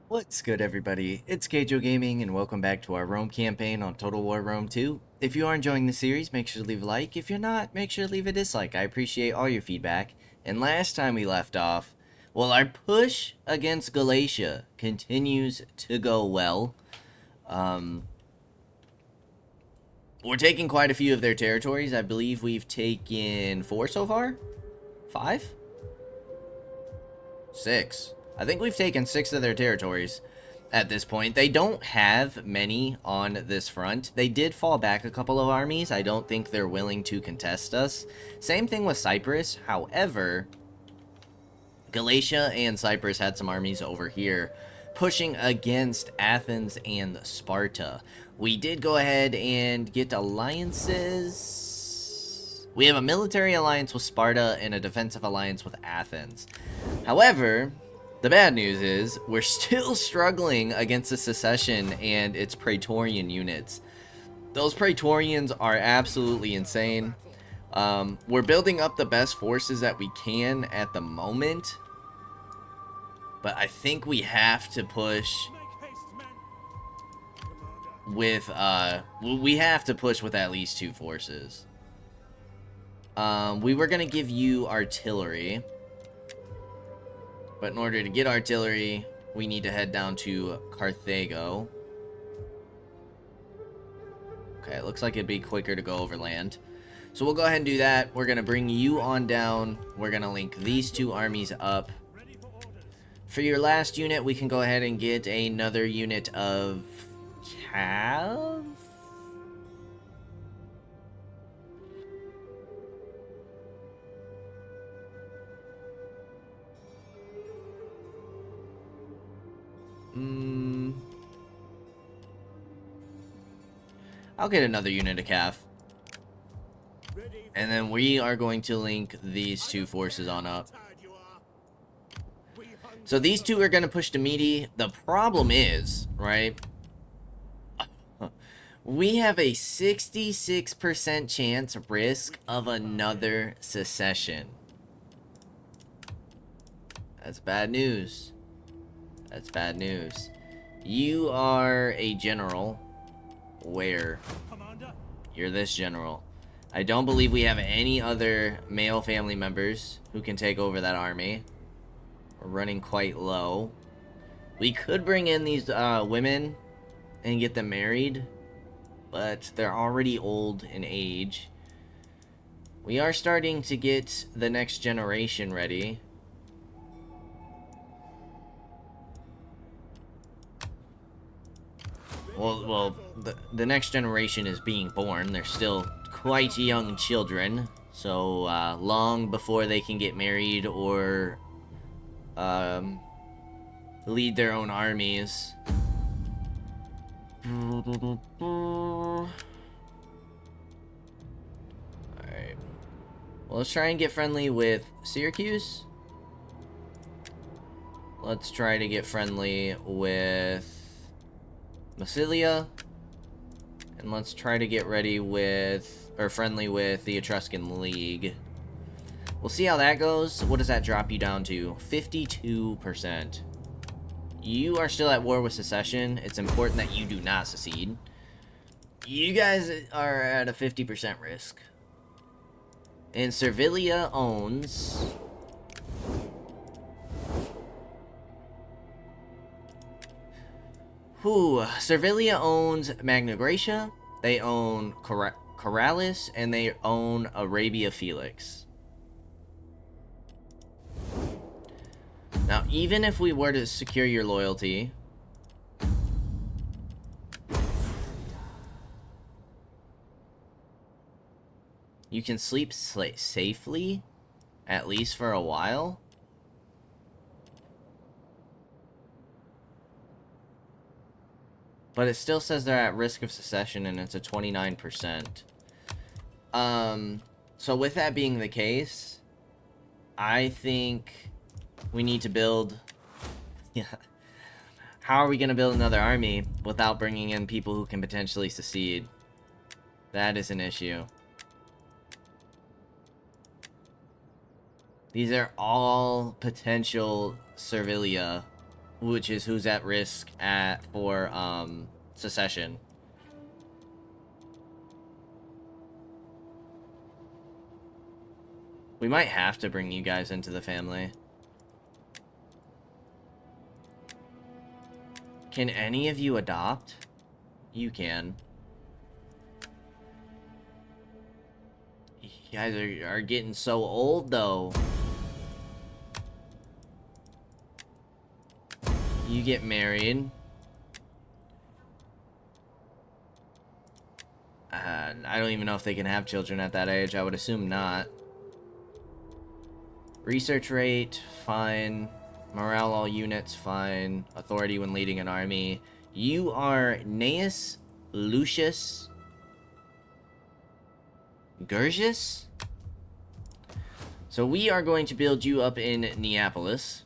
What's good, everybody? It's Kaige-O Gaming, and welcome back to our Rome campaign on Total War Rome 2. If you are enjoying the series, make sure to leave a like. If you're not, make sure to leave a dislike. I appreciate all your feedback. And last time we left off, well, our push against Galatia continues to go well. We're taking quite a few of their territories. I believe we've taken 4 so far? 5? 6. I think we've taken 6 of their territories at this point. They don't have many on this front. They did fall back a couple of armies. I don't think they're willing to contest us. Same thing with Cyprus. However, Galatia and Cyprus had some armies over here pushing against Athens and Sparta. We did go ahead and get alliances. We have a military alliance with Sparta and a defensive alliance with Athens. However, the bad news is we're still struggling against the secession and its Praetorian units. Those Praetorians are absolutely insane. We're building up the best forces that we can at the moment, but I think we have to push with at least 2 forces. We were gonna give you artillery, but in order to get artillery, we need to head down to Kaige-O. Okay, it looks like it'd be quicker to go overland. So we'll go ahead and do that. We're going to bring you on down. We're going to link these 2 armies up. For your last unit, we can go ahead and get another unit of Cav. I'll get another unit of Cav. And then we are going to link these 2 forces on up. So these 2 are going to push to Meaty. The problem is, right, we have a 66% chance risk of another secession. That's bad news. That's bad news. You are a general. Where? You're this general. I don't believe we have any other male family members who can take over that army. We're running quite low. We could bring in these women and get them married, but they're already old in age. We are starting to get the next generation ready. Well, the next generation is being born. They're still quite young children, so long before they can get married or lead their own armies. Alright. Well, let's try and get friendly with Syracuse. Let's try to get friendly with Massilia, and let's try to get ready with, or friendly with, the Etruscan League. We'll see how that goes. What does that drop you down to? 52%. You are still at war with secession. It's important that you do not secede. You guys are at a 50% risk. And Servilia owns... Servilia owns Magna Graecia, they own Corrales, and they own Arabia Felix. Now, even if we were to secure your loyalty, you can sleep safely, at least for a while. But it still says they're at risk of secession, and it's a 29%. So with that being the case, I think we need to build... Yeah. How are we going to build another army without bringing in people who can potentially secede? That is an issue. These are all potential Servilia which is who's at risk for secession. We might have to bring you guys into the family. Can any of you adopt? You can. You guys are getting so old, though. You get married. I don't even know if they can have children at that age. I would assume not. Research rate, fine. Morale all units, fine. Authority when leading an army. You are Gnaeus Lucius Gurgis? So we are going to build you up in Neapolis.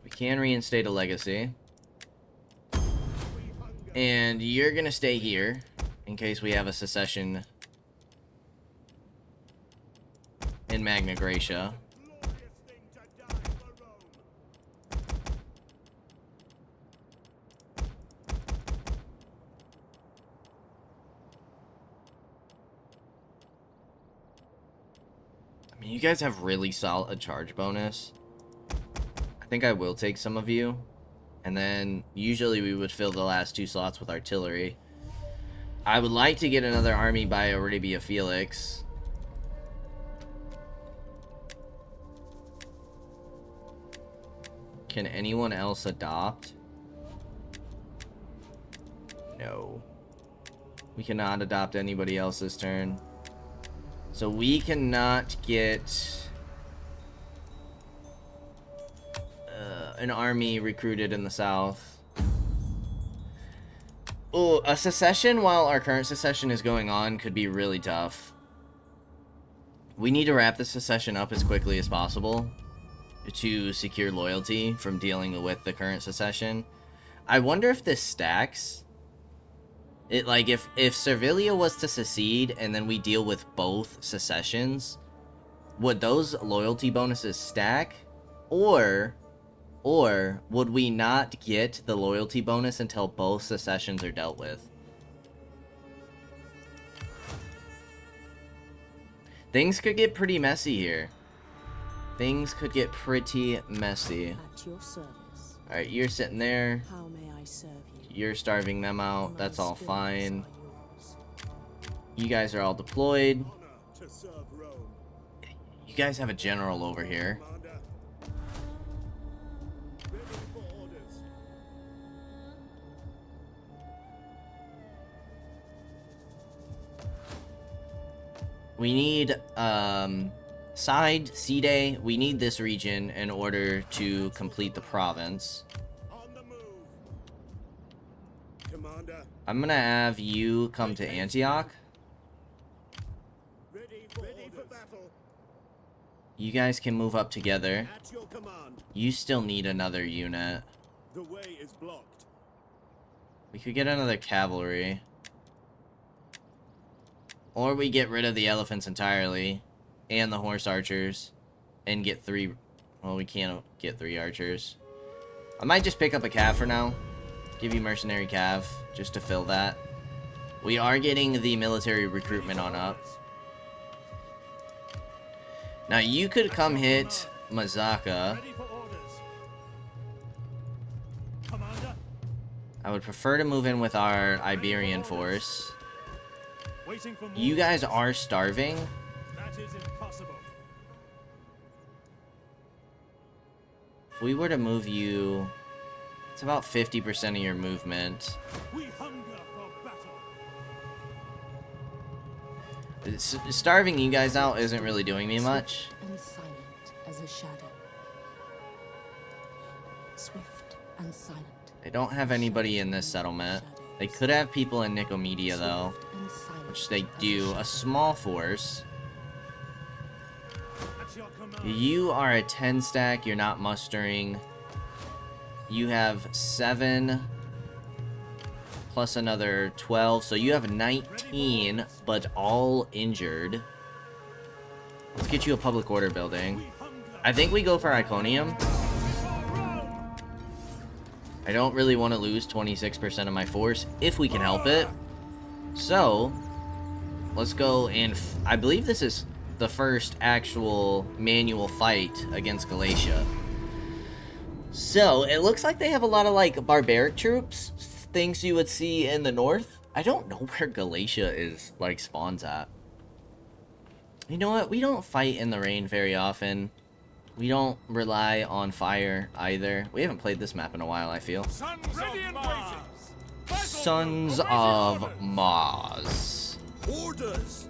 We can reinstate a legacy. And you're gonna stay here in case we have a secession in Magna Graecia. I mean, you guys have really solid charge bonus. I think I will take some of you. And then, usually we would fill the last 2 slots with artillery. I would like to get another army by Arabia Felix. Can anyone else adopt? No. We cannot adopt anybody else this turn. So we cannot get an army recruited in the south. Oh, a secession while our current secession is going on could be really tough. We need to wrap the secession up as quickly as possible to secure loyalty from dealing with the current secession. I wonder if this stacks. It, like, if Servilia was to secede and then we deal with both secessions, would those loyalty bonuses stack? Or would we not get the loyalty bonus until both secessions are dealt with? Things could get pretty messy here. Things could get pretty messy. At your service. Alright, you're sitting there. How may I serve you? You're starving them out. That's all fine. Are yours. You guys are all deployed. You guys have a general over here. We need, Side, we need this region in order to complete the province. I'm gonna have you come to Antioch. You guys can move up together. You still need another unit. The way is blocked. We could get another cavalry. Or we get rid of the elephants entirely. And the horse archers. And get 3... Well, we can't get 3 archers. I might just pick up a cav for now. Give you mercenary cav. Just to fill that. We are getting the military recruitment on up. Now, you could come hit Mazaka. I would prefer to move in with our Iberian force. You guys are starving. That is impossible. If we were to move you, it's about 50% of your movement. We hunger for battle. Starving you guys out isn't really doing me much. And silent as a shadow. Swift and silent. They don't have anybody in this settlement. They could have people in Nicomedia though, which they do. A small force. You are a 10 stack. You're not mustering. You have 7. plus another 12. So you have 19, but all injured. Let's get you a public order building. I think we go for Iconium. I don't really want to lose 26% of my force if we can help it. So, let's go and... I believe this is the first actual manual fight against Galatia. So, it looks like they have a lot of, like, barbaric troops. Things you would see in the north. I don't know where Galatia is, like, spawns at. You know what? We don't fight in the rain very often. We don't rely on fire either. We haven't played this map in a while, I feel. Sons of Mars. Orders.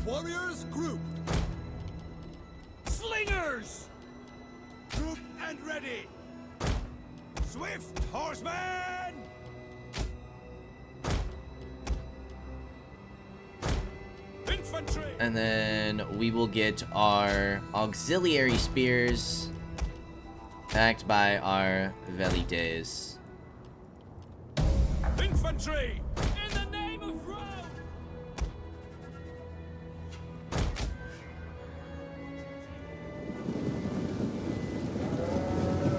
Warriors group. Slingers. Group and ready. Swift horsemen. Infantry. And then we will get our auxiliary spears backed by our velites. Infantry. In the name of Rome.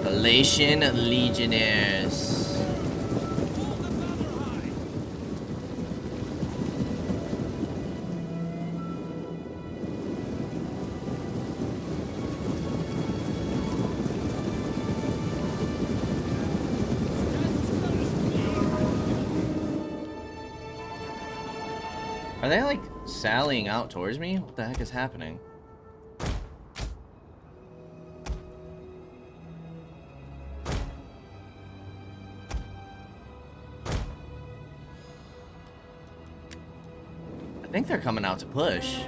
Galatian legionnaires. Are they, like, sallying out towards me? What the heck is happening? I think they're coming out to push.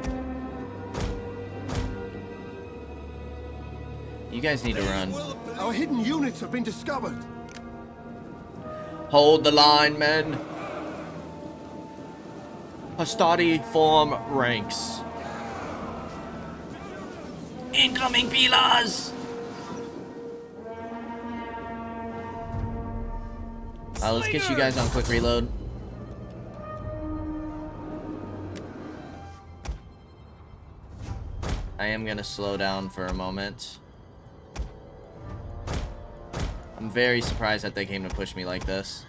You guys need to run. Our hidden units have been discovered. Hold the line, men. Hastati form ranks. Incoming pillars! Let's get you guys on quick reload. I am gonna slow down for a moment. I'm very surprised that they came to push me like this.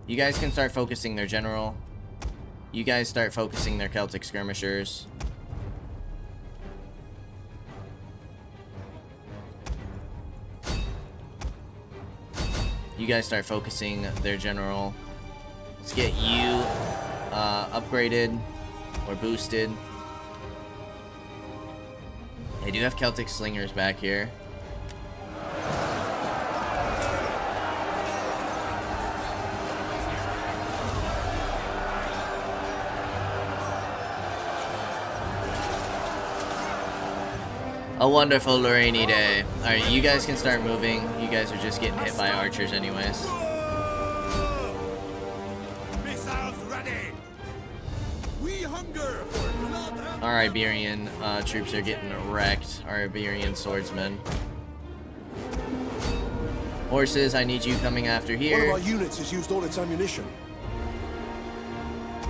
You guys can start focusing their general. You guys start focusing their Celtic skirmishers. You guys start focusing their general. Let's get you upgraded or boosted. They do have Celtic slingers back here. A wonderful rainy day. Alright, you guys can start moving. You guys are just getting hit by archers anyways. Missiles ready. We hunger for blood and Our Iberian troops are getting wrecked. Our Iberian swordsmen. Horses, I need you coming after One of here. our units has used all its ammunition.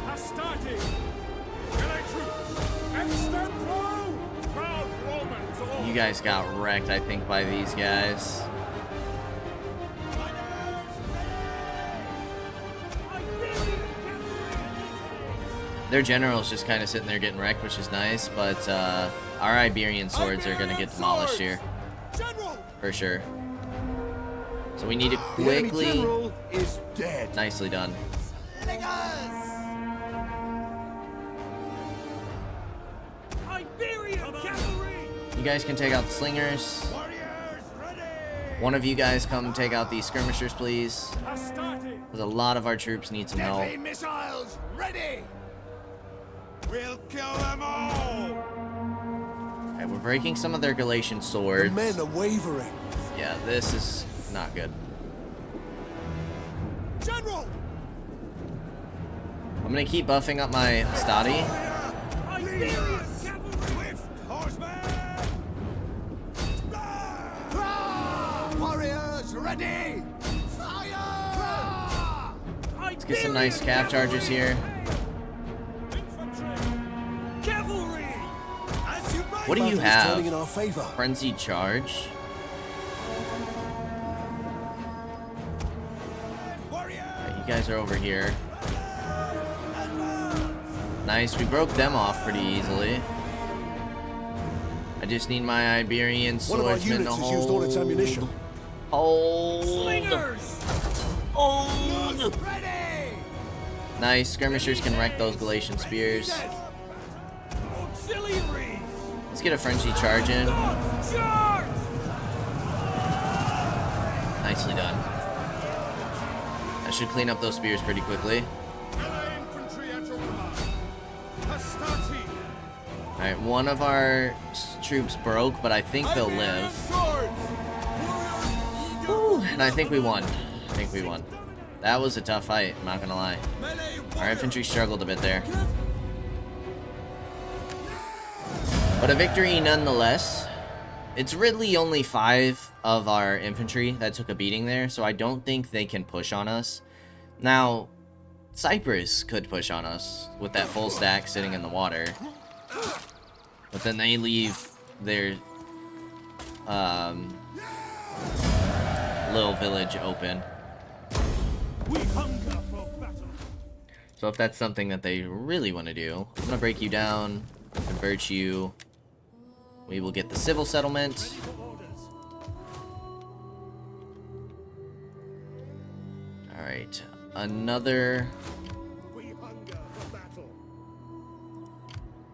Astarte. Gallic troops. Extempo. Proud Romans all. You guys got wrecked, I think, by these guys. Their general's just kind of sitting there getting wrecked, which is nice, but our Iberian swords are going to get demolished here. General. For sure. So we need to The enemy quickly... general is dead. Nicely done. Iberian cavalry. You guys can take out the slingers. Warriors ready. One of you guys come take out these skirmishers, please. Astarte. Because a lot of our troops need some help. Deadly missiles ready. We'll kill them all. Okay, we're breaking some of their Galatian The swords. men are wavering. Yeah, this is not good. General. I'm going to keep buffing up my Stati. Iberian cavalry. Swift horsemen. Warriors ready. Get some nice cap charges here. Cavalry! As you What do you Battle's turning in have? our favor. Frenzied charge? Alright, you guys are over here. Nice, we broke them off pretty easily. I just need my Iberian One of our swordsman to units has used all its ammunition. Hold. Slingers! Hold. Ready! Nice, skirmishers can wreck those Galatian spears. Auxiliaries! Let's get a Frenchy charge in. Charge! Nicely done. That should clean up those spears pretty quickly. Infantry at your command. Hastati! Alright, one of our troops broke, but I think they'll live. Woo, and I think we won. I think we won. That was a tough fight, I'm not gonna lie. Our infantry struggled a bit there. But a victory nonetheless. It's really only 5 of our infantry that took a beating there, so I don't think they can push on us. Now, Cyprus could push on us with that full stack sitting in the water. But then they leave their little village open. We hunger for battle. So if that's something that they really want to do, I'm going to break you down, convert you. We will get the civil settlement. Alright, another... We hunger for battle.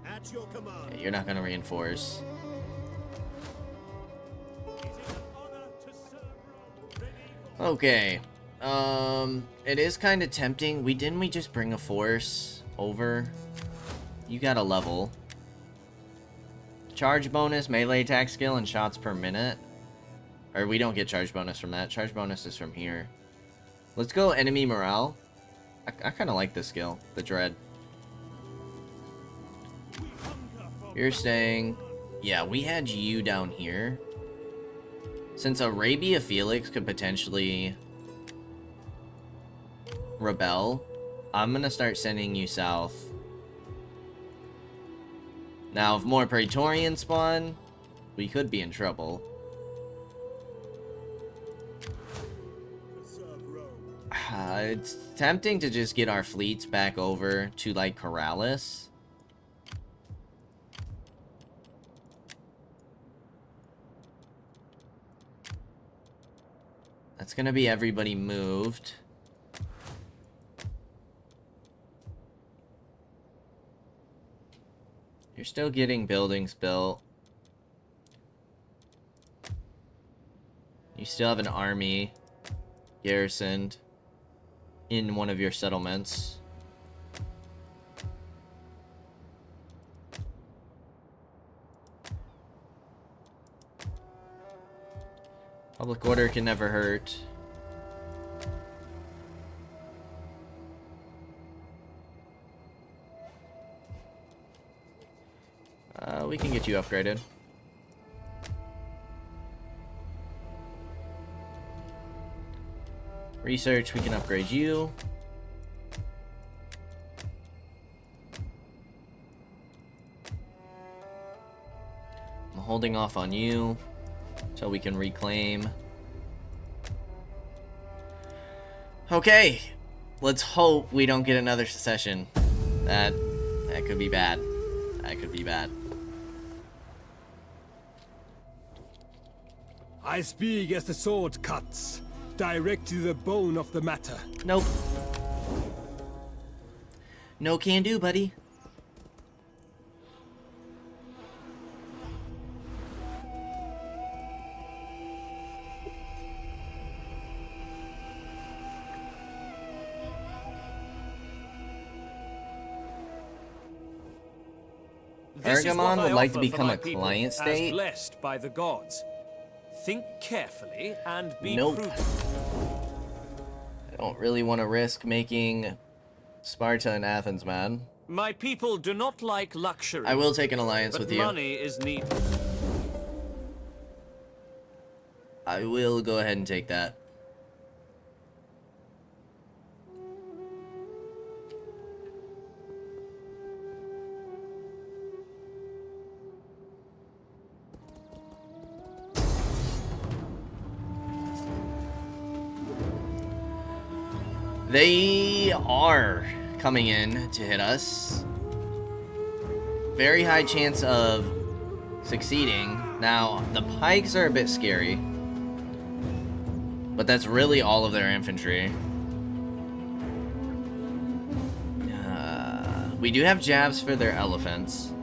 At your command. You're not going to reinforce. It is an honor to serve Rome. Ready for Okay. It is kind of tempting. Didn't we just bring a force over? You got a level. Charge bonus, melee attack skill, and shots per minute. Or we don't get charge bonus from that. Charge bonus is from here. Let's go enemy morale. I kind of like this skill, the dread. You're staying. Yeah, we had you down here. Since Arabia Felix could potentially rebel, I'm gonna start sending you south. Now, if more Praetorians spawn, we could be in trouble. It's tempting to just get our fleets back over to, like, Corrales. That's gonna be everybody moved. You're still getting buildings built. You still have an army garrisoned in one of your settlements. Public order can never hurt. We can get you upgraded. Research, we can upgrade you. I'm holding off on you until we can reclaim. Okay, let's hope we don't get another secession. That could be bad. That could be bad. I speak as the sword cuts, direct to the bone of the matter. Nope. No can do, buddy. Argamon would like to become a client state. Blessed by the gods. Think carefully and be Nope. prudent. I don't really want to risk making Sparta and Athens mad. My people do not like luxury. I will take an alliance but with you. money is needed. I will go ahead and take that. They are coming in to hit us. Very high chance of succeeding. Now, the pikes are a bit scary, but that's really all of their infantry. We do have jabs for their elephants.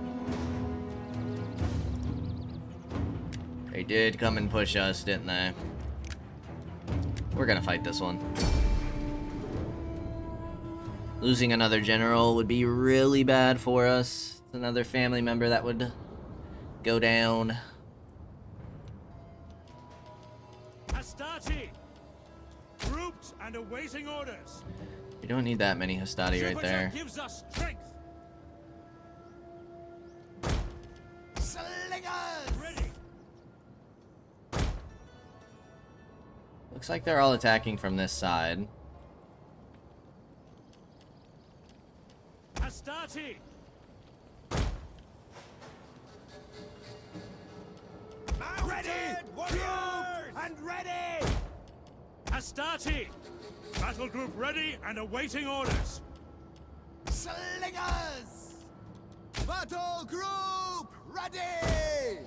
They did come and push us, didn't they? We're gonna fight this one. Losing another general would be really bad for us. It's another family member that would go down. Hastati! Grouped and awaiting orders. We don't need that many Hastati right there. Gives us strength. Slingers! Ready. Looks like they're all attacking from this side. Hastati! Ready! Warriors! And ready! Hastati! Battle group ready and awaiting orders. Slingers! Battle group ready!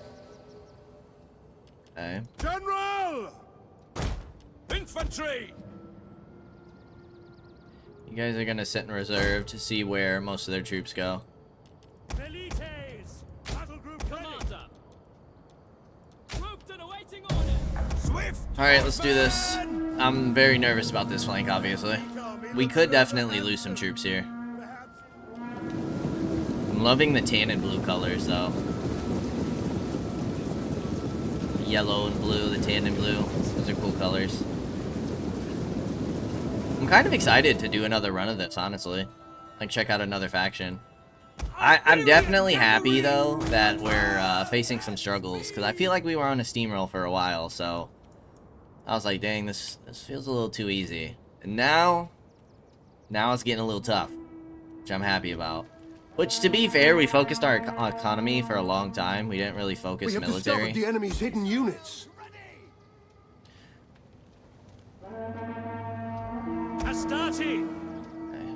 Okay. General! Infantry! You guys are gonna sit in reserve to see where most of their troops go. Velites! Battle group commander! Grouped and awaiting orders! Swift! Alright, let's do this. I'm very nervous about this flank, obviously. We could definitely lose some troops here. I'm loving the tan and blue colors, though. Yellow and blue, the tan and blue. Those are cool colors. I'm kind of excited to do another run of this, honestly. Like, check out another faction. I'm definitely happy, though, that we're facing some struggles, because I feel like we were on a steamroll for a while, so... I was like, dang, this feels a little too easy. And now it's getting a little tough, which I'm happy about. Which, to be fair, we focused our economy for a long time. We didn't really focus We have military. discovered the enemy's hidden units. Hastati! Okay.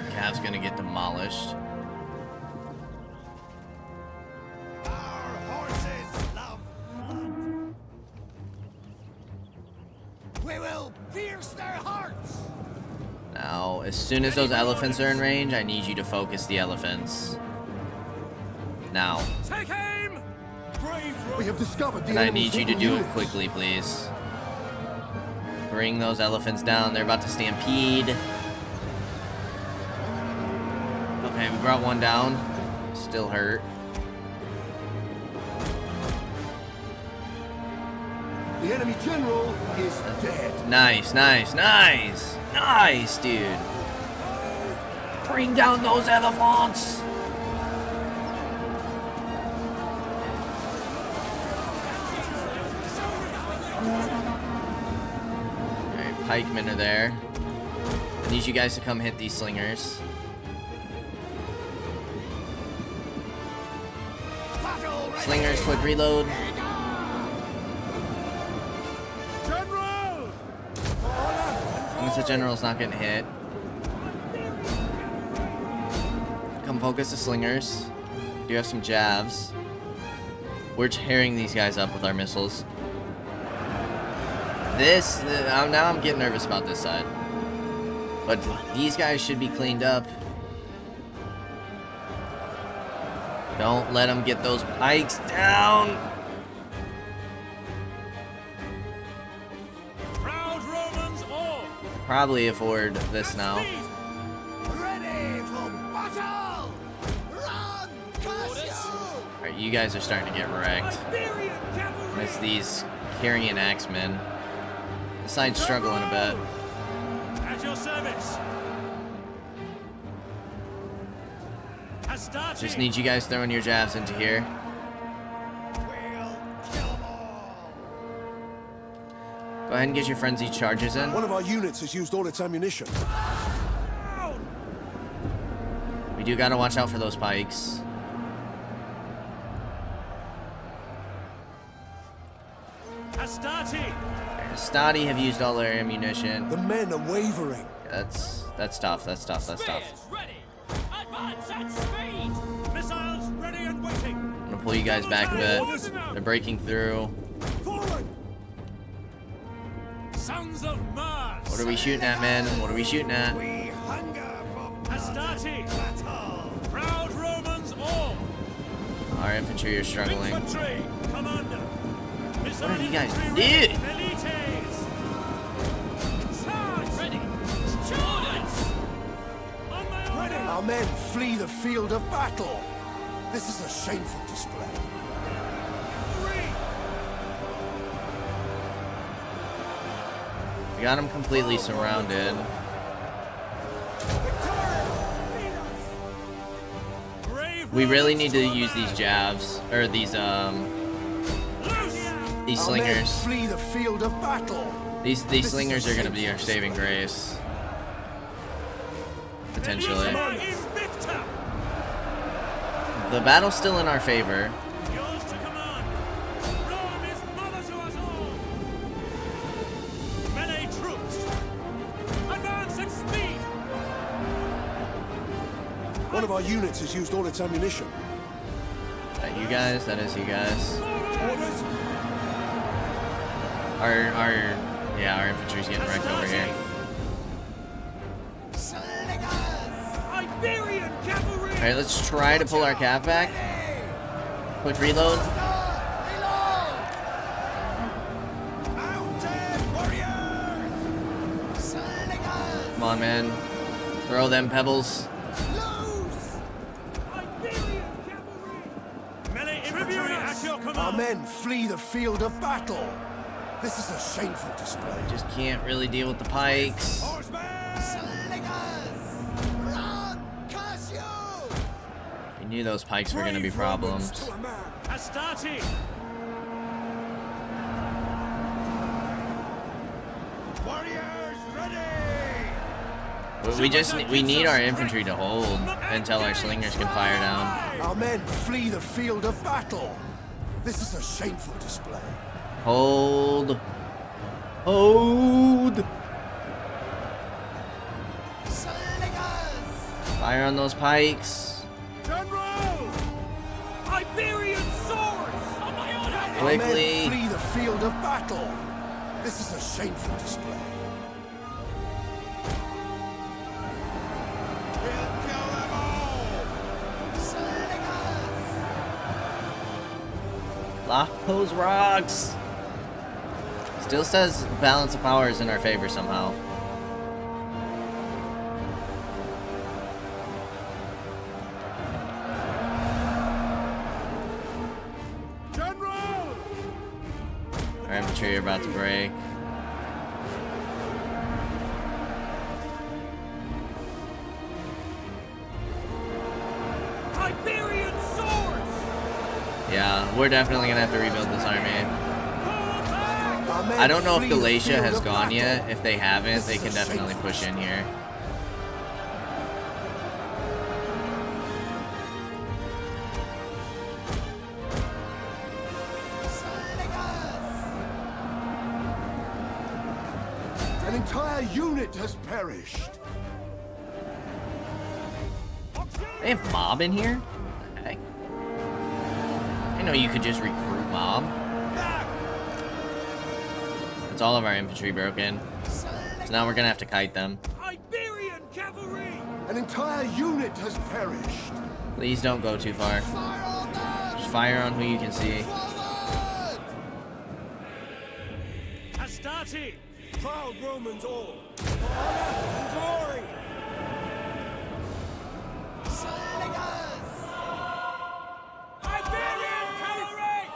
The Cav's gonna get demolished. Our horses love blood. We will pierce their hearts. Now, as soon as those elephants are in range, I need you to focus the elephants. Now. Take aim! Brave We have discovered the And I enemy's need you to hidden do it units. quickly, please. Bring those elephants down. They're about to stampede. Okay, we brought one down. Still hurt. The enemy general is dead. Nice, nice, nice! Nice, dude! Bring down those elephants! Alright, pikemen are there. I need you guys to come hit these slingers. Slingers, quick reload. General! The general's not getting hit. Come focus the slingers. Do have some jabs. We're tearing these guys up with our missiles. Now I'm getting nervous about this side. But these guys should be cleaned up. Don't let them get those pikes down. Proud Romans all! Probably afford this now. Ready for battle! Run, Kaige-O! Alright, you guys are starting to get wrecked. Iberian cavalry! It's these carrying axemen. The side's struggling a bit. At your service! Hastati! Just need you guys throwing your jabs into here. We'll kill 'em all! Go ahead and get your frenzy charges in. One of our units has used all its ammunition. We do gotta watch out for those pikes. Hastati! Stadi have used all their ammunition. The men are wavering. That's tough. That's tough. That's tough. Ready. Advance at speed. Missiles ready and waiting. I'm gonna pull you guys back a bit. They're breaking through. Forward! Sons of Mars. What are we shooting at, man? What are we shooting at? We hunger for Astarte. battle. Proud Romans all. Our infantry are struggling. Infantry. Commander. What are you guys doing? Milites. Charge. Ready. Charge. On my order. Our men flee the field of battle. This is a shameful display. We got them completely surrounded. We really need to use these jabs, or these Our men slingers. flee the field of battle. These slingers are gonna be our saving grace. Potentially. The battle's still in our favor. Yours to command. Rome is mother to us all. Melee troops. Advance at speed. One of our units has used all its ammunition. That you guys? That is you guys. Orders? Our infantry's getting wrecked over here. Iberian cavalry. Alright, let's try to pull our cav back. Quick reload. Come on, man. Throw them pebbles. Iberian cavalry. Melee infantry at your Our command. men flee the field of battle. This is a shameful display. Just can't really deal with the pikes. We knew those pikes were gonna be problems. Astarte. Warriors ready! We need our infantry to hold until our slingers can fire down. Our men flee the field of battle. This is a shameful display. Hold. Hold. Fire on those pikes. General. Iberian swords. On my order. Our men Quickly. flee the field of battle. This is a shameful display. We'll kill them all. Lock those rocks. Still says balance of power is in our favor somehow. General. Our infantry are about to break. Iberian swords. Yeah, we're definitely gonna have to rebuild this army. Our men I don't know if flee the Galatia field has of gone battle. yet. If they haven't, This they is can a definitely shameful push in display. here. An entire unit has perished. They have mob in here? What the heck? I know you could just recruit mob. That's all of our infantry broken. So now we're gonna have to kite them. Iberian cavalry. An entire unit has perished. Please don't go too far. Just fire on who you can see. Astarte. Proud Romans all. Honor and glory. Iberian cavalry.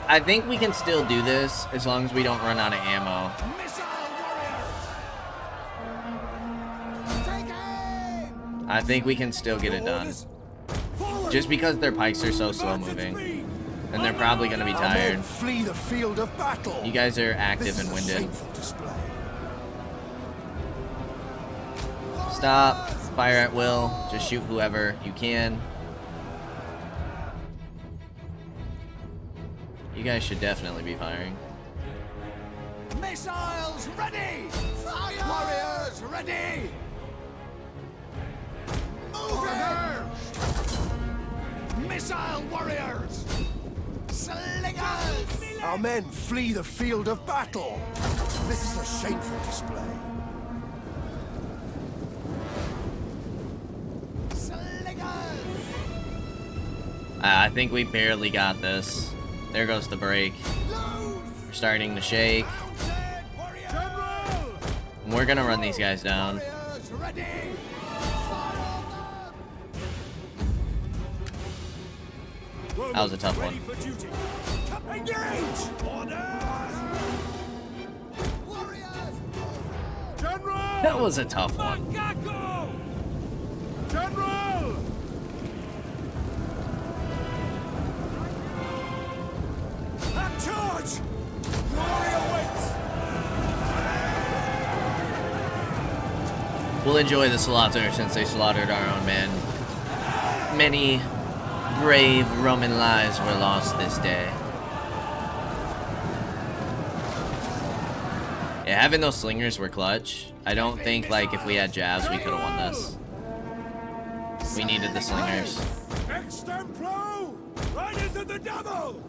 I think we can still do this as long as we don't run out of ammo. Missile warriors. Take aim. I think we can still get it done. Forward. Just because their pikes are so slow moving. And they're probably gonna be Our men tired. flee the field of battle. You guys are This active is and a winded. shameful display. Stop. Fire at will. Just shoot whoever you can. You guys should definitely be firing. Missiles ready! Fire! Warriors ready! Moving! Missile warriors! Slingers! Our men flee the field of battle. This is a shameful display. Slingers! I think we barely got this. There goes the break. We're starting to shake. We're gonna run these guys down. Warriors ready! That was a tough one. Engage! General! That was a tough one. Kaige-O! General! At charge! Glory awaits! We'll enjoy the slaughter since they slaughtered our own men. Many brave Roman lives were lost this day. Yeah, having those slingers were clutch. I don't think, like, if we had jabs, we could have won this. We needed the slingers. Extemplo! Right into the devil!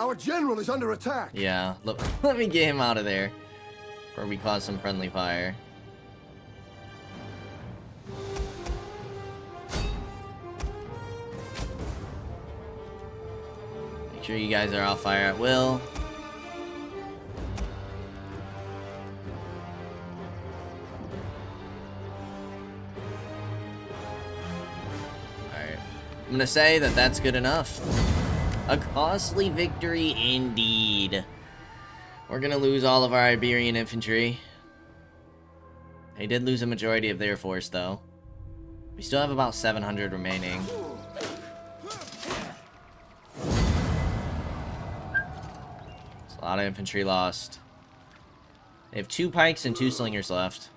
Our general is under attack. Yeah, let me get him out of there. Or we cause some friendly fire. Make sure you guys are all fire at will. Alright. I'm gonna say that that's good enough. A costly victory indeed. We're gonna lose all of our Iberian infantry. They did lose a majority of their force, though. We still have about 700 remaining. It's a lot of infantry lost. They have 2 pikes and 2 slingers left.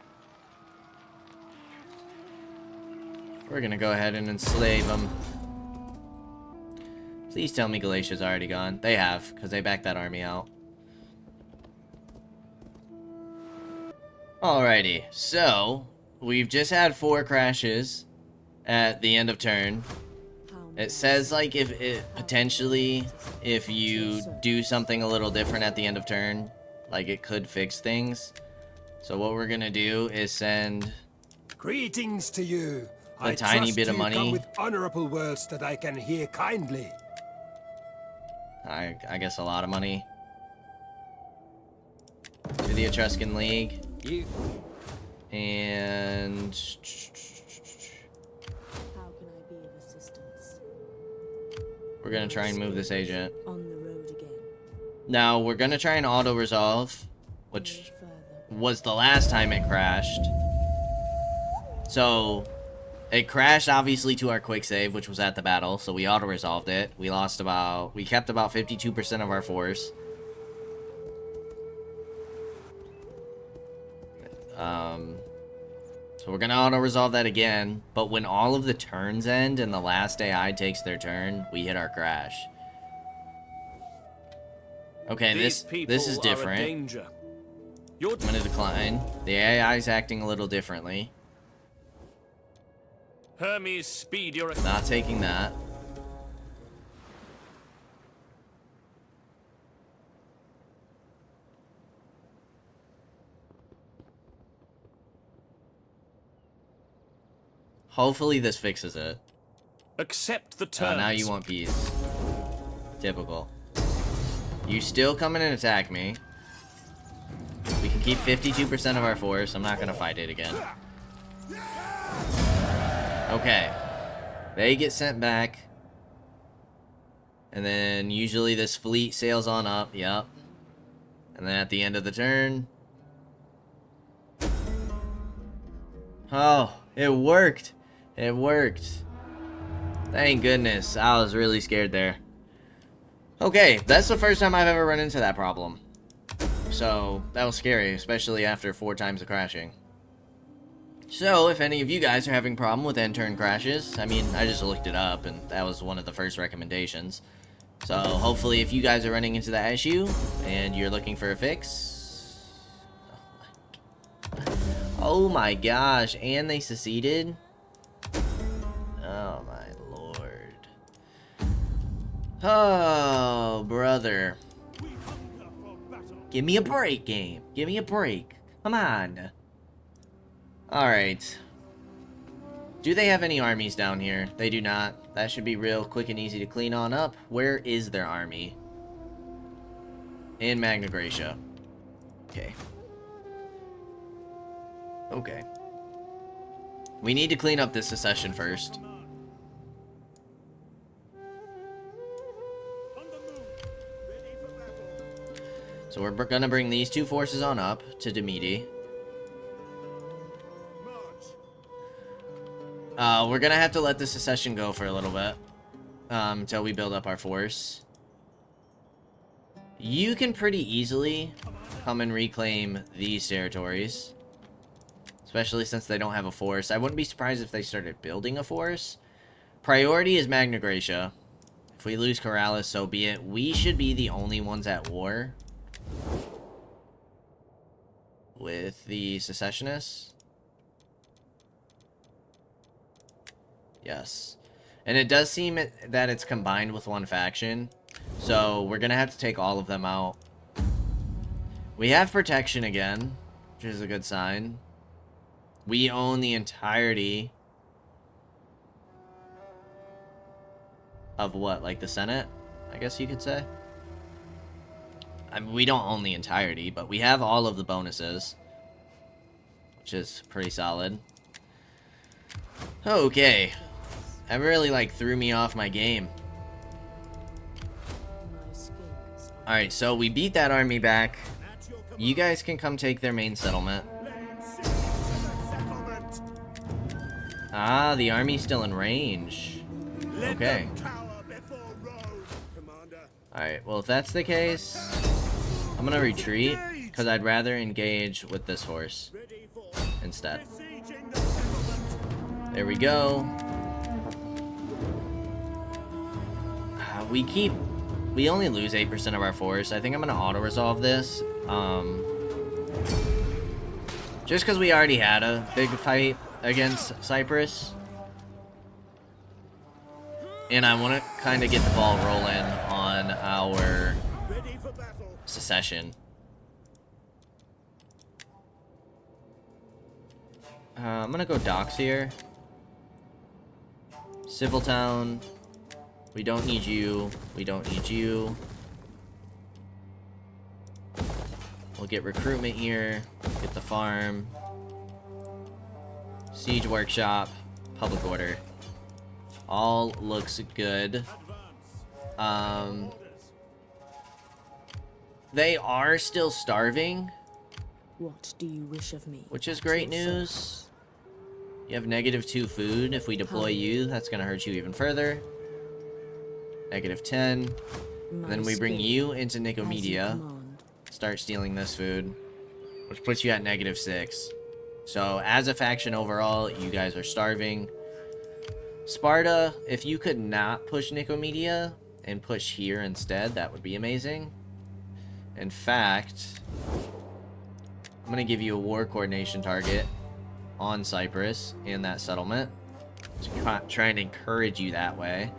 We're gonna go ahead and enslave them. Please tell me Galatia's already gone. They have, because they backed that army out. Alrighty, so we've just had 4 crashes at the end of turn. It says, like, if it potentially, if you do something a little different at the end of turn, like, it could fix things. So what we're gonna do is send Greetings to you. a tiny bit of you come money. with honorable words that I can hear kindly. I guess a lot of money to the Etruscan League. And How can I be of assistance? we're gonna try and move this agent. On the road again. Now we're gonna try and auto resolve, which Further. was the last time it crashed. So it crashed obviously to our quick save, which was at the battle, so we auto resolved it. We kept about 52% of our force. So we're gonna auto resolve that again, but when all of the turns end and the last AI takes their turn, we hit our crash. Okay, this is different. Danger. I'm gonna decline. The AI is acting a little differently. Hermes, speed your. Not taking that. Hopefully this fixes it. Accept the terms. Now you want peace. Typical. You still come in and attack me. We can keep 52% of our force. I'm not gonna fight it again. Okay. They get sent back. And then usually this fleet sails on up. Yep. And then at the end of the turn. Oh, it worked. It worked. Thank goodness. I was really scared there. Okay, that's the first time I've ever run into that problem. So, that was scary, especially after 4 times of crashing. So, if any of you guys are having a problem with end turn crashes, I mean, I just looked it up, and that was one of the first recommendations. So hopefully if you guys are running into that issue and you're looking for a fix. Oh my gosh, and they seceded? Oh my lord. Oh, brother. Give me a break, game. Give me a break. Come on. Alright. Do they have any armies down here? They do not. That should be real quick and easy to clean on up. Where is their army? In Magna Graecia. Okay. Okay. We need to clean up this secession first. So we're gonna bring these two forces on up to Demeti. We're gonna have to let the secession go for a little bit. Until we build up our force. You can pretty easily come and reclaim these territories. Especially since they don't have a force. I wouldn't be surprised if they started building a force. Priority is Magna Graecia. If we lose Corrales, so be it. We should be the only ones at war with the secessionists. Yes. And it does seem that it's combined with one faction. So we're going to have to take all of them out. We have protection again, which is a good sign. We own the entirety of what? Like the Senate, I guess you could say. I mean, we don't own the entirety, but we have all of the bonuses, which is pretty solid. Okay. That really, like, threw me off my game. Alright, so we beat that army back. You guys can come take their main settlement. Ah, the army's still in range. Okay. Alright, well, if that's the case, I'm gonna retreat, because I'd rather engage with this horse instead. There we go. We only lose 8% of our force. I think I'm gonna auto-resolve this. Just because we already had a big fight against Cyprus. And I want to kind of get the ball rolling on our secession. I'm gonna go docks here. Civil town. We don't need you. We don't need you. We'll get recruitment here. Get the farm. Siege workshop. Public order. All looks good. They are still starving. What do you wish of me? Which is great news. You have -2 food. If we deploy you, that's going to hurt you even further. -10. And then we bring you into Nicomedia. Start stealing this food. Which puts you at -6. So, as a faction overall, you guys are starving. Sparta, if you could not push Nicomedia and push here instead, that would be amazing. In fact, I'm going to give you a war coordination target on Cyprus and that settlement. Just try and encourage you that way.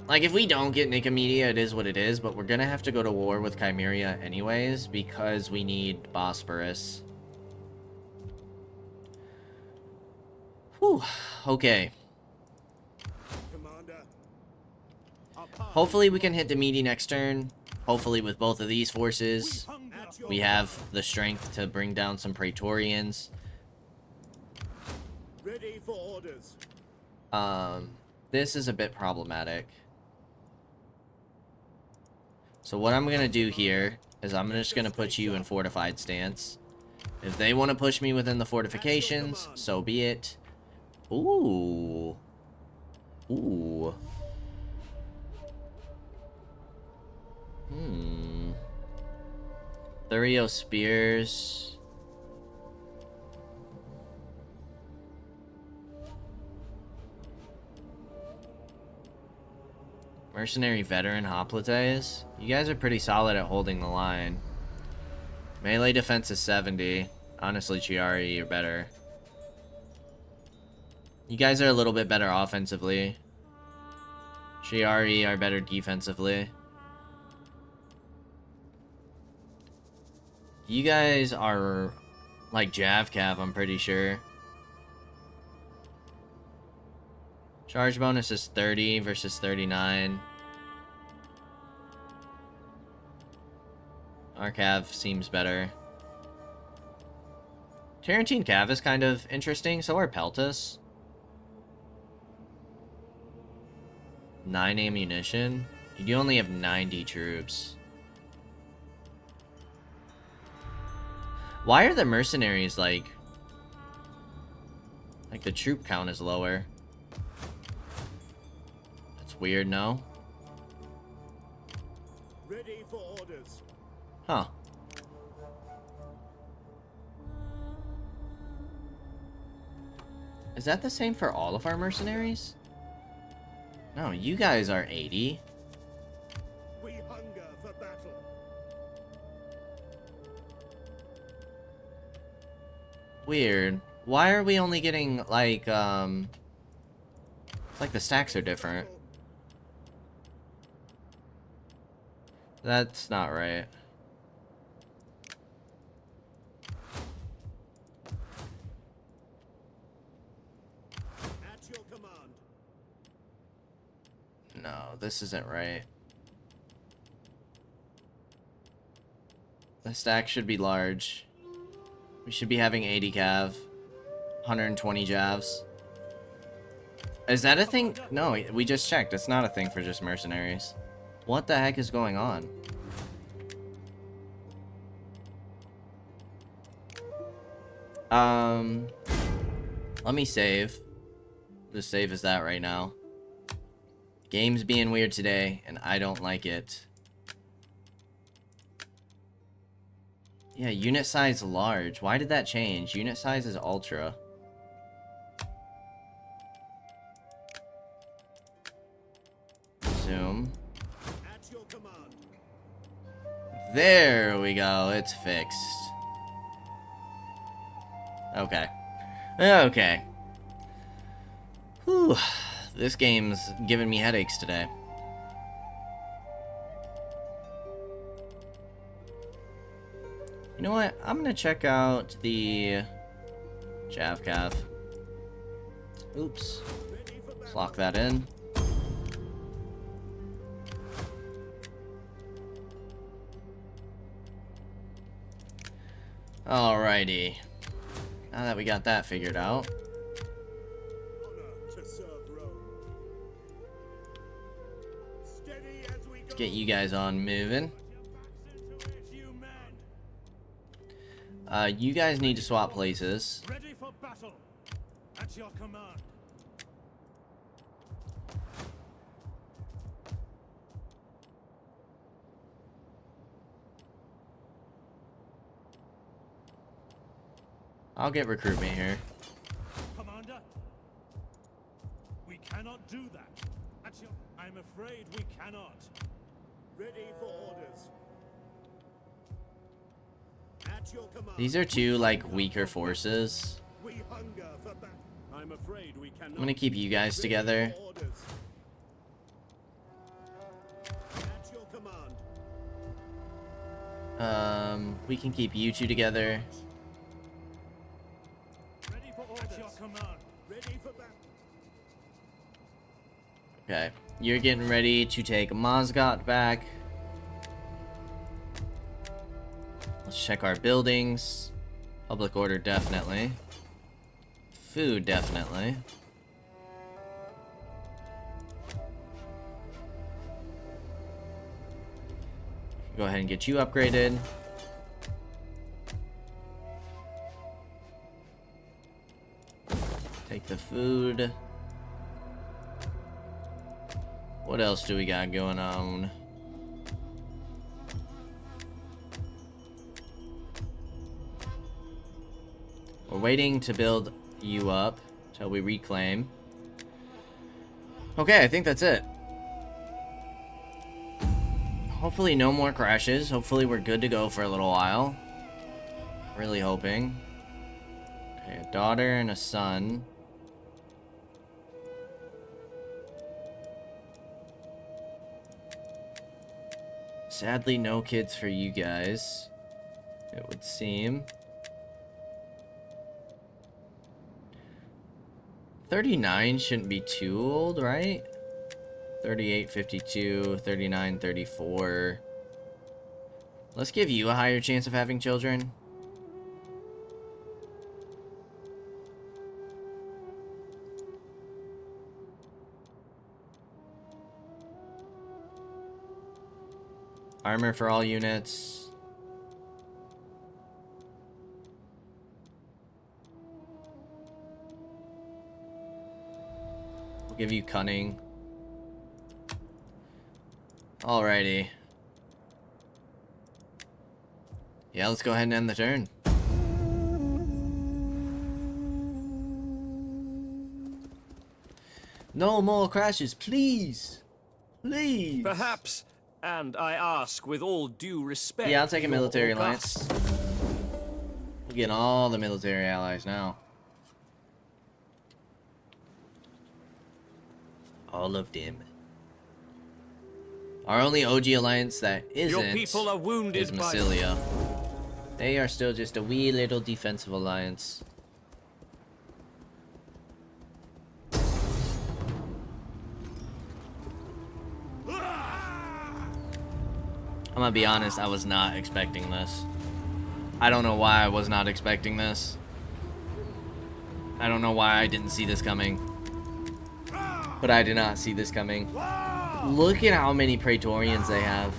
Like, if we don't get Nicomedia, it is what it is, but we're going to have to go to war with Chimeria anyways because we need Bosporus. Whew, okay. Hopefully we can hit Demeti next turn. Hopefully with both of these forces, we have the strength to bring down some Praetorians. Ready for orders. This is a bit problematic. So what I'm going to do here is I'm just going to put you in fortified stance. If they want to push me within the fortifications, so be it. Ooh. Ooh. Thurio spears. Mercenary veteran Hoplites. You guys are pretty solid at holding the line. Melee defense is 70. Honestly, Chiari, you're better. You guys are a little bit better offensively. Chiari are better defensively. You guys are like Jav Cav, I'm pretty sure. Charge bonus is 30 versus 39. Our Cav seems better. Tarantine Cav is kind of interesting, so are Peltas. 9 ammunition. You do only have 90 troops. Why are the mercenaries like the troop count is lower? That's weird, no? Ready for orders. Huh. Is that the same for all of our mercenaries? No, you guys are 80. We hunger for battle. Weird. Why are we only getting like it's like the stacks are different. That's not right. At your command. No, this isn't right. The stack should be large. We should be having 80 cav. 120 javs. Is that a thing? No, we just checked. It's not a thing for just mercenaries. What the heck is going on? Let me save. The save is that right now. Game's being weird today, and I don't like it. Yeah, unit size large. Why did that change? Unit size is ultra. Zoom. At your command. There we go. It's fixed. Okay. Okay. Whew. This game's giving me headaches today. You know what? I'm gonna check out the Javcav. Oops. Let's lock that in. Alrighty. Now that we got that figured out. Honor to serve Rome. Steady as we go. Let's get you guys on moving. You guys need to swap places. Ready for battle. At your command. I'll get recruitment here. Commander, we cannot do that. At your... I'm afraid we cannot. Ready for orders. At your command. These are two, like, weaker forces. We hunger for battle. I'm afraid we cannot. I'm gonna keep you guys together. Orders. At your command. We can keep you two together. Ready for orders. At your command. Ready for battle. Okay. You're getting ready to take Mazgot back. Let's check our buildings. Public order, definitely. Food, definitely. Go ahead and get you upgraded. Take the food. What else do we got going on? We're waiting to build you up till we reclaim. Okay, I think that's it. hopefully no more crashes. Hopefully we're good to go for a little while. Really hoping. Okay, a daughter and a son. Sadly, no kids for you guys, it would seem. 39 shouldn't be too old, right? 38, 52, 39, 34. Let's give you a higher chance of having children. Armor for all units. We'll give you cunning. Alrighty. Yeah, let's go ahead and end the turn. No more crashes, please. Please. Perhaps, and I ask with all due respect. Yeah, I'll take a military your alliance. We're getting all the military allies now. All of them. Our only OG alliance that Your isn't people are wounded is Massilia. They are still just a wee little defensive alliance. I'm gonna be honest, I was not expecting this. I don't know why I was not expecting this. I don't know why I didn't see this coming. But I did not see this coming. Look at how many Praetorians they have.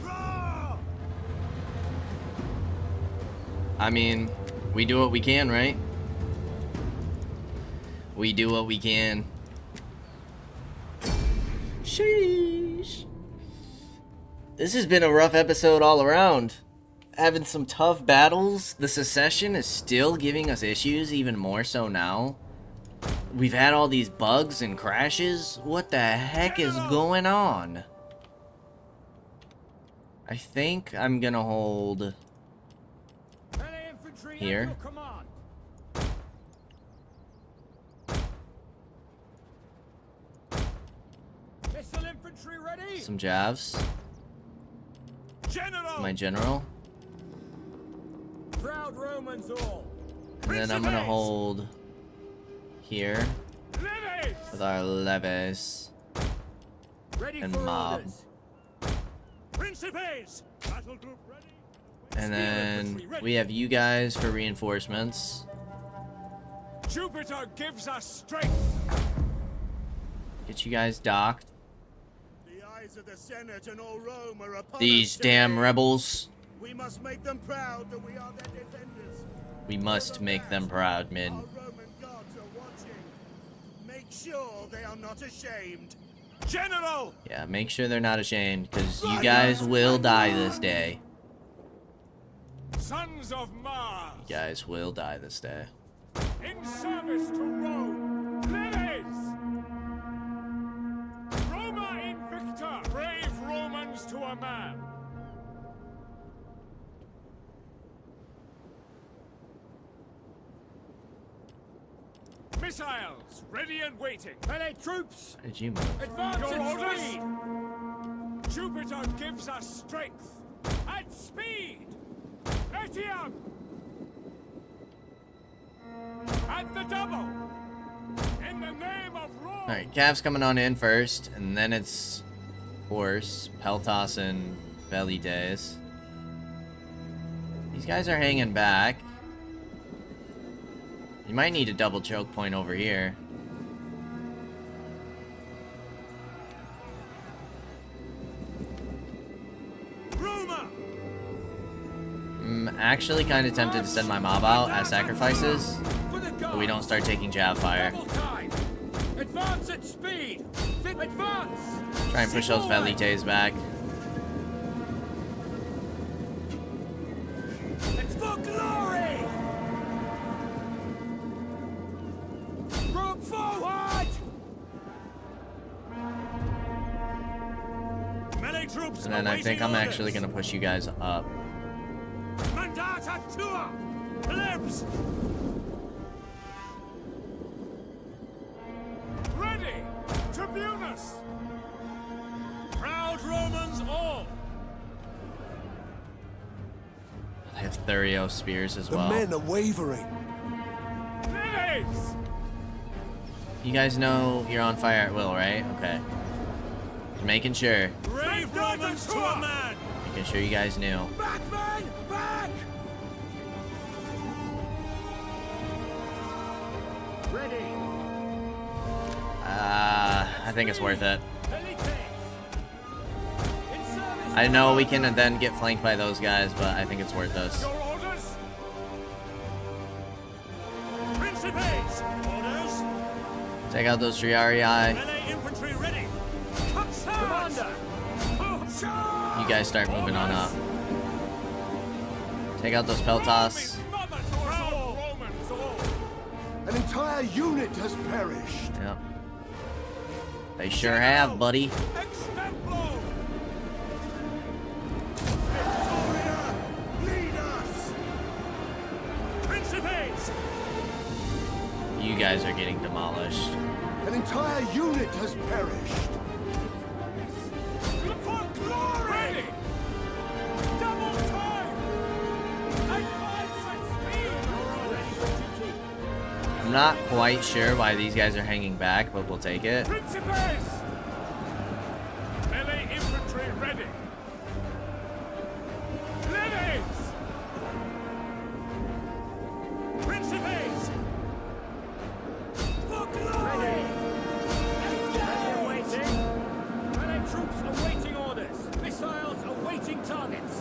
I mean, we do what we can, right? We do what we can. Sheesh. This has been a rough episode all around. Having some tough battles. The secession is still giving us issues, even more so now. We've had all these bugs and crashes. What the heck is going on? I think I'm gonna hold here. Some javs. My general. Proud Romans all. And then I'm gonna hold here with our levies and mob. Battle group ready. And then we have you guys for reinforcements. Jupiter gives us strength. Get you guys docked. The eyes of the Senate and all Rome are upon These us damn today. rebels. We must make them proud that we are their defenders. We must make them proud, men. Our Roman gods are watching. Make sure they are not ashamed. General. Yeah, make sure they're not ashamed, because you guys will die this day. Sons of Mars. You guys will die this day. In service to Rome. Leves. Roma Invicta. Brave Romans to a man. Missiles ready and waiting. Melee troops. How did you move? Advance at speed. Jupiter gives us strength and speed. Etiam. At the double. In the name of Rome. Alright, Cav's coming on in first, and then it's Horse, Peltas, and Velites. These guys are hanging back. You might need a double choke point over here. Roma. I'm actually kind of tempted to send my mob out as sacrifices, but we don't start taking jav fire. Advance at speed. Advance. Try and push those Velites back. It's for glory. Rome forward. Melee troops And then I think I'm awaiting actually orders. gonna push you guys up. Mandata tua! Plebs! Ready! Tribunus! Proud Romans all! They have Thurio spears as The well. men are wavering. Lilies! You guys know you're on fire at will, right? Okay. Just making sure. Brave Romans to a man! Making sure you guys knew. Back, man! Back! Ready! I think it's worth it. Velites! In service! I know we can then get flanked by those guys, but I think it's worth us. Your orders? Principes! Orders? Take out those Triarii. Melee infantry ready! Commander! You guys start moving on up. Take out those Peltas. Romans all! An entire unit has perished. Yep. They sure have, buddy. Extemplo! Victoria! Lead us! Principes! You guys are getting demolished. An entire unit has perished. For glory! Ready! Double time! Advance at speed! You're ready for duty. I'm not quite sure why these guys are hanging back, but we'll take it. Principes! Melee infantry ready! Lilies! Principes! For glory! Ready waiting! Melee troops awaiting orders! Missiles awaiting targets!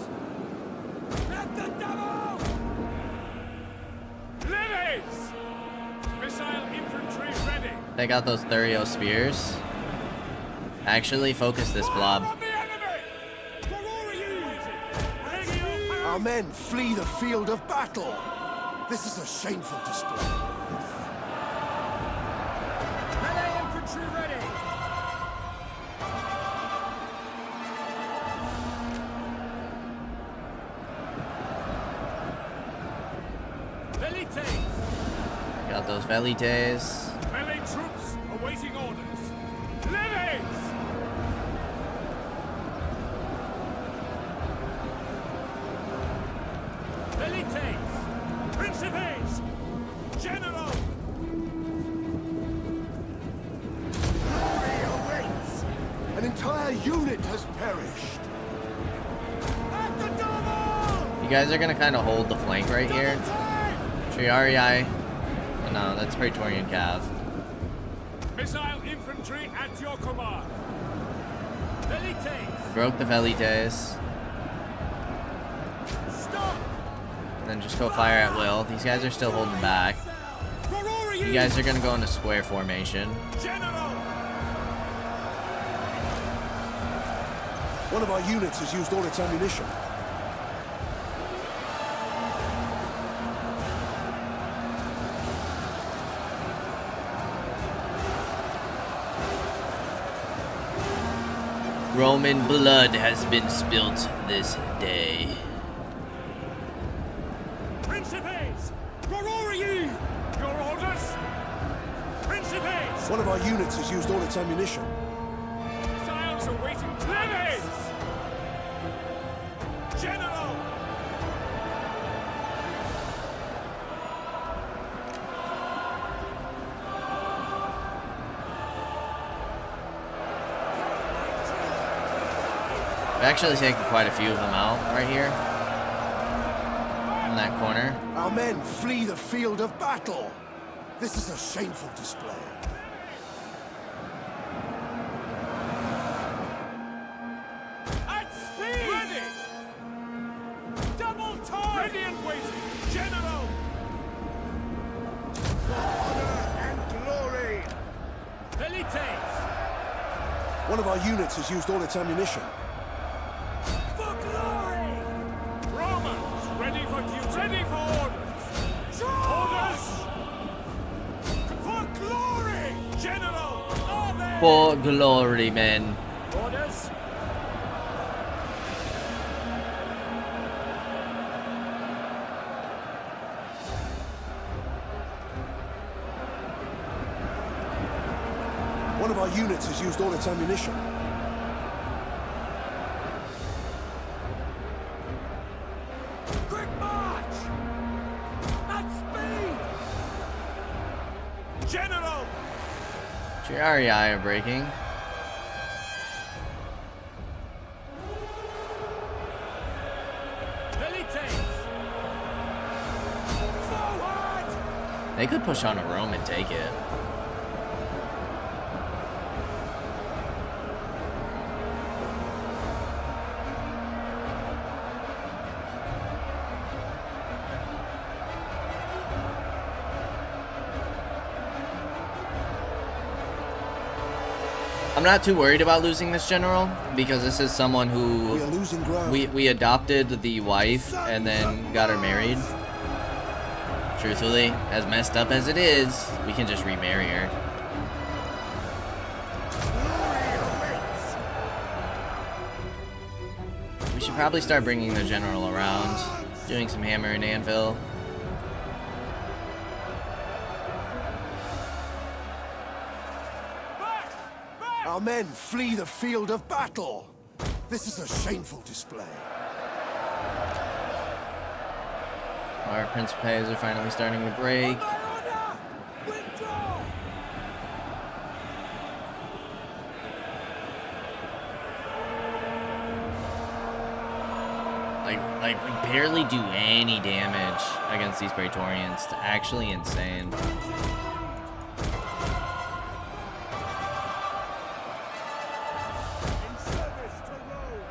Let the devil! Lilies! Missile infantry ready! Take out those Thurio spears. Actually, focus this blob. On the enemy! Where are you? Legio Our men flee the field of battle. This is a shameful display. Melee infantry ready! Velites! Got those Velites. Melee troops awaiting orders! Lilies! Velites! Principes! General! Glory awaits! An entire unit has perished. At the double! You guys are gonna kind of hold the flank right here. Double time! Triarii. Oh, no, that's Praetorian Cav. Missile infantry at your command! Velites! Broke the Velites. Stop! Then just go fire at will. These guys are still holding back. Where are You guys are gonna go into square formation. General! One of our units has used all its ammunition. Roman blood has been spilt this day. Principes! Where are you? Your orders? Principes! One of our units has used all its ammunition. Missiles awaiting targets! General! We've actually taken quite a few of them out right here. In that corner. Our men flee the field of battle. This is a shameful display. At speed! Ready! Double time! Ready and waiting! General! Honor and glory. Velites! One of our units has used all its ammunition. For glory! Romans, ready for duty! Ready for orders! Orders! For glory! General! Are there? For glory, men. Orders! One of our units has used all its ammunition. Quick march! At speed! General! GREI are breaking. Milites! Forward! They could push on a Rome and take it. I'm not too worried about losing this general because this is someone who We are losing ground. we adopted the wife and then got her married. Truthfully, as messed up as it is, we can just remarry her. We should probably start bringing the general around, doing some hammer and anvil. Our men flee the field of battle. This is a shameful display. Our Principes are finally starting to break. My order! Withdraw! Like we barely do any damage against these Praetorians. It's actually insane. In service to Rome!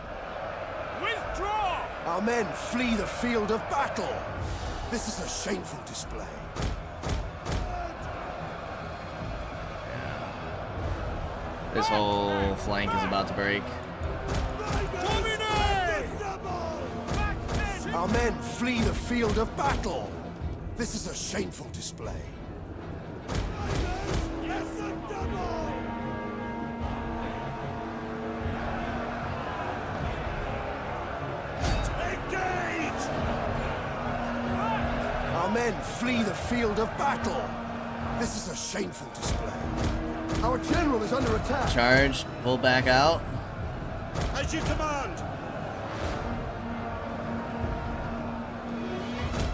Withdraw! Our men flee the field of battle. This is a shameful display. This whole flank is about to break. Our men flee the field of battle. This is a shameful display. Our men flee the field of battle. This is a shameful display. Our general is under attack. Charge, pull back out. As you command!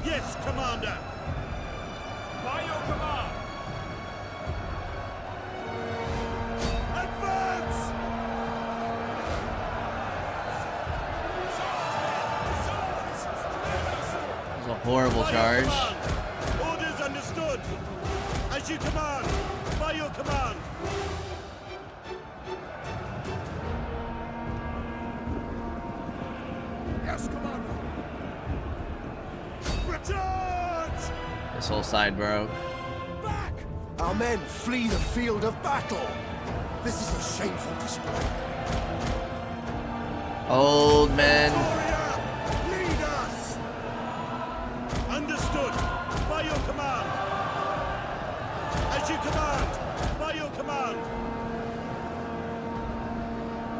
Yes, Commander! By your command! Advance! It was a horrible By your charge. command. Orders understood! As you command! By your command! Yes, Commander! Retreat! This whole side broke. Back! Our men flee the field of battle. This is a shameful display. Old men. Warrior, lead us! Understood. By your command. As you command. By your command.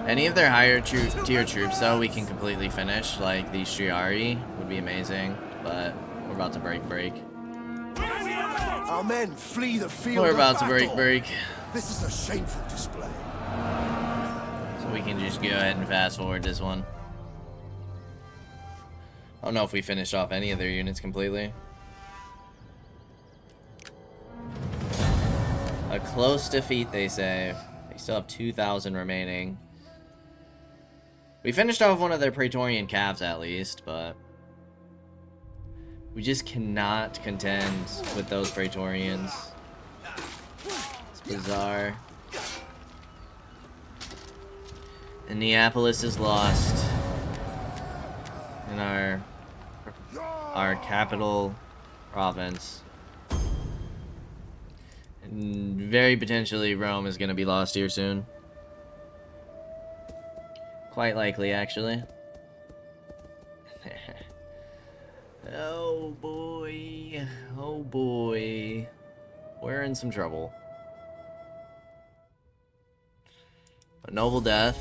Any of their higher tier troops, though, we can completely finish. Like the Striari would be amazing, but we're about to break. Our men flee the field We're of about to battle. break. This is a shameful display. So we can just go ahead and fast forward this one. I don't know if we finished off any of their units completely. A close defeat, they say. They still have 2,000 remaining. We finished off one of their Praetorian calves at least, but we just cannot contend with those Praetorians. It's bizarre. And Neapolis is lost. In our capital province. And very potentially Rome is going to be lost here soon. Quite likely, actually. Oh boy. Oh boy. We're in some trouble. A noble death.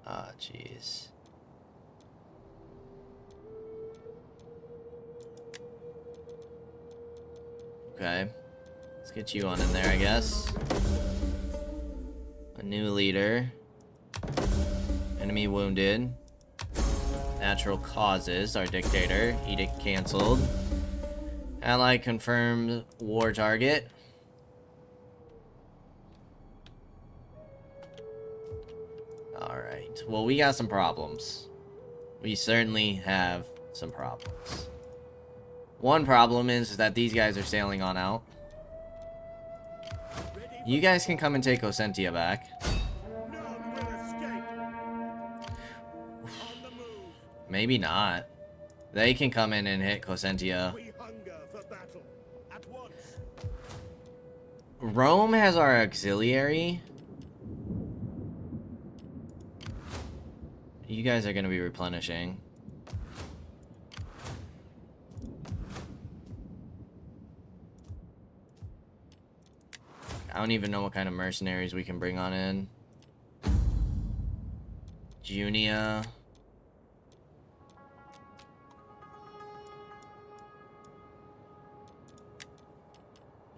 Ah, jeez. Okay. It's get you on in there, I guess. A new leader. Enemy wounded. Natural causes. Our dictator. Edict cancelled. Ally confirmed war target. Alright. Well, we got some problems. We certainly have some problems. One problem is that these guys are sailing on out. You guys can come and take Osentia back. Maybe not. They can come in and hit Cosentia. Rome has our auxiliary. You guys are going to be replenishing. I don't even know what kind of mercenaries we can bring on in. Junia.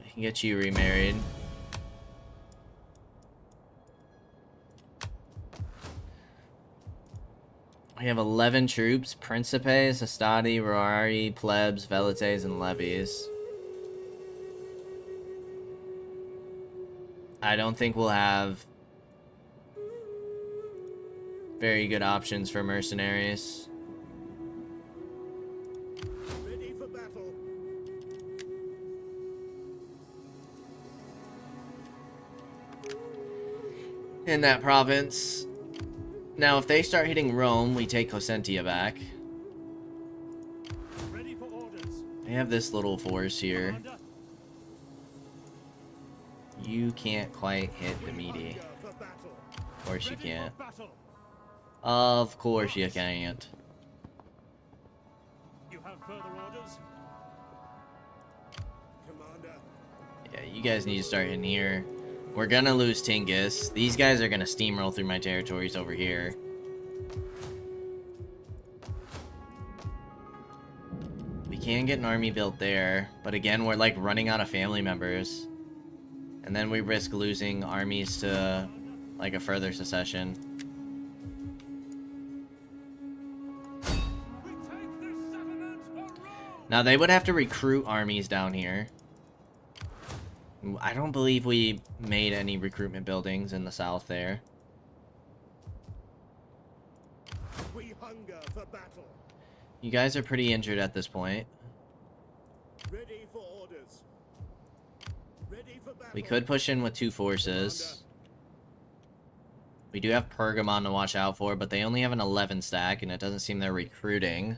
We can get you remarried. We have 11 troops. Principes, Astati, Rari, Plebs, Velites, and Levies. I don't think we'll have very good options for mercenaries. Ready for battle. In that province. Now, if they start hitting Rome, we take Cosentia back. Ready for orders. They have this little force here. Commander, You can't quite hit the meaty. For battle. Of course you ready can't. for battle. Of course you can't. You have further orders? Commander. Yeah, you guys need to start in here. We're gonna lose Tingus. These guys are gonna steamroll through my territories over here. We can get an army built there, but again, we're like running out of family members. And then we risk losing armies to like a further secession. We take this settlement for Rome! Now they would have to recruit armies down here. I don't believe we made any recruitment buildings in the south there. We hunger for battle. You guys are pretty injured at this point. Ready for orders. Ready for battle. We could push in with 2 forces. We do have Pergamon to watch out for, but they only have an 11 stack, and it doesn't seem they're recruiting.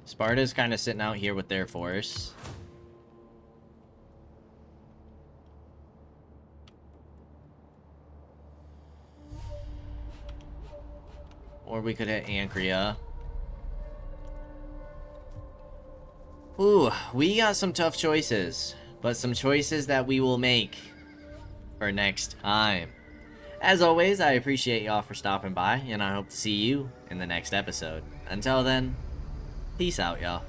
Sparta's kind of sitting out here with their force. Or we could hit Ancria. Ooh, we got some tough choices, but some choices that we will make for next time. As always, I appreciate y'all for stopping by, and I hope to see you in the next episode. Until then, peace out, y'all.